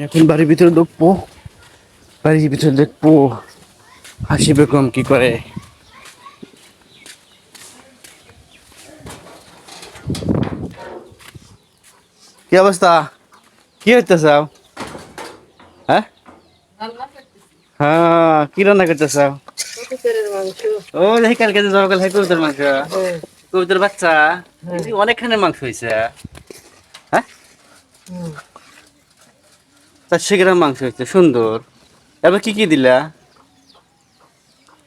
এখন বাড়ির ভিতরে ঢুকবো, বাড়ির ভিতরে দেখবো হাসি বেগম কি করে। কি অবস্থা? কি হইতেছ? হ্যাঁ হ্যাঁ, কি রান্না করতেছ? ও দেখি কালকে যে জবাকাল হয় কবুতর মাংস, কবুতর বাচ্চা, অনেকখানে মাংস হয়েছে। হ্যাঁ, 400 গ্রাম মাংস হয়েছে, সুন্দর। এবার কি কি দিলা?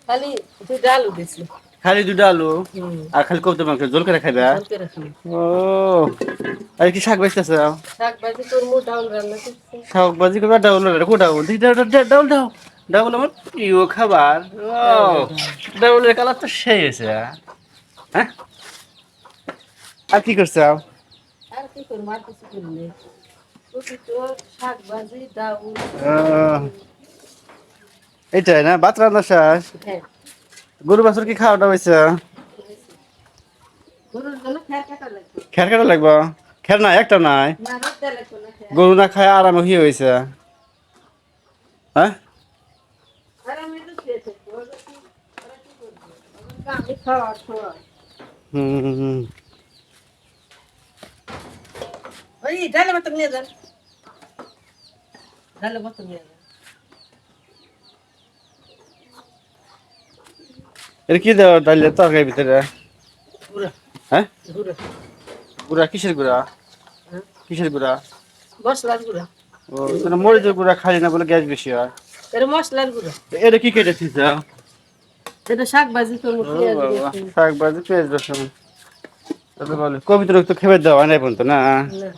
খালি দুইটা আলু দিছি। খালি 2টা আলু আর খালি কবুতর মাংস ঝোল করে খাইবা? ঝোল করে খাবো। ও, আর কি শাক বেচতেছ? শাক ভাজি করবো, ডাউল রান্না করছি। শাক ভাজি করবা, ডাউল রাখো, ডাউল দি, ডাউল দাও, ডাউল আমার প্রিয় খাবার। ও, ডাউল দাও। ডাউলের কালার তো সেই হয়েছে। হ্যাঁ, আর কি করছো? আর কি করবো, আর কিছু করি নাই। রুটি তো, শাক ভাজি, ডাউল। এইটাই না ভাত রান্না শেষ? হ্যাঁ, গরু বাছুর কি খাওয়াটা হয়েছে? গরুর জন্য খেয়ার কাটা লাগবে। খের কাটা লাগবো? খের নাই, একটা নাই। না, রোদ দেয়া লাগবে না খেয়ার। গরু না খায় আরামে হয়ে হয়েছে। হ্যাঁ, আর আমি তো খেয়ে থাকবো, ওরা কি করবে? আমি খাওয়ার সময়। হুম। ওই ডালে ভাত নিয়ে যান, ডালে ভাত নিয়ে যান। এটা কি দেওয়া ডালের তরকারির ভিতরে? গুঁড়া, হ্যাঁ, গুঁড়া। গুড়া কিসের গুড়া? হ্যাঁ, কিসের গুড়া? মশলার গুঁড়া। ও, এখানে মরিচের গুড়া খাই না বলে গ্যাস বেশি হয়। এটা মশলার গুঁড়া। এটা কি কেটে দিছ? এটা শাক ভাজি করবো, ও পেঁয়াজ বাবা, রসুন। শাক ভাজি পেঁয়াজ রসুন। তবে বলে কবিতর তো খেবে দেওয়া নাই বলতো না? না,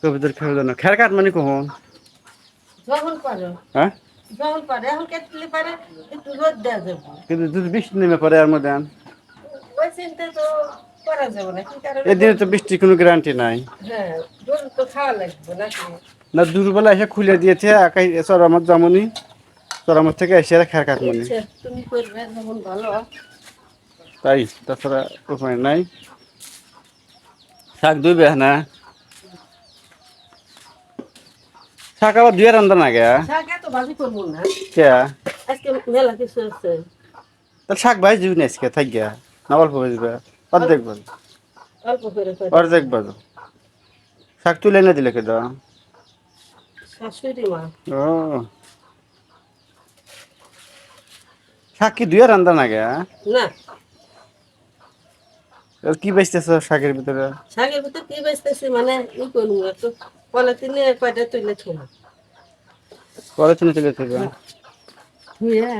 কবিতর খেবে দেওয়া না, খের কাট মানে কখন? যখন পারো, হ্যাঁ, যখন পারে, এখন কেটে পারে, একটু রোদ দেওয়া যাবে। কিন্তু যদি বৃষ্টি নেমে পড়ে এর মধ্যে? ওই চিন্তা তো করা যাবে না, কি কারণে এদিনে তো বৃষ্টির কোনো গ্যারান্টি নাই। হ্যাঁ, গরু তো খাওয়া লাগবে নাকি। না, দুপুরবেলা এসে খুলে দিয়েছে একাই চরামত জামনি, চরামত থেকে এসে খের কাট মানে। ইচ্ছে তুমি করবে যখন ভালো। তাই, তাছাড়া উপায় নাই। শাক ধুইবে না? শাক আবার ধুয়ে রান্ধা না গে? শাক এত ভাজি করবো না, কে? আজকে মেলা কিছু আছে। তাহলে শাক ভাই দিবি না আজকে থাক গিয়া, না অল্প ভাজবে? অর্ধেক ভাজ, অল্প করে করে অর্ধেক ভাজ। শাক তুলে এনে দিলে কে দাও? শাশুড়ি মা। ও, শাক কি ধুয়ে রান্ধা না গে? না, কি বেচতেছ শাকের ভিতরে? শাকের ভিতর কি বেচতেছি মানে ই করবো একটু পলিথিনে কয়টা তুলে ছোলা পরে তুলে তুলে থেকে ধুয়ে।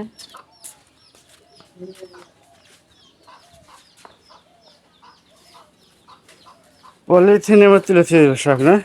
পলিথিনের মধ্যে তুলে তুলে শাক না?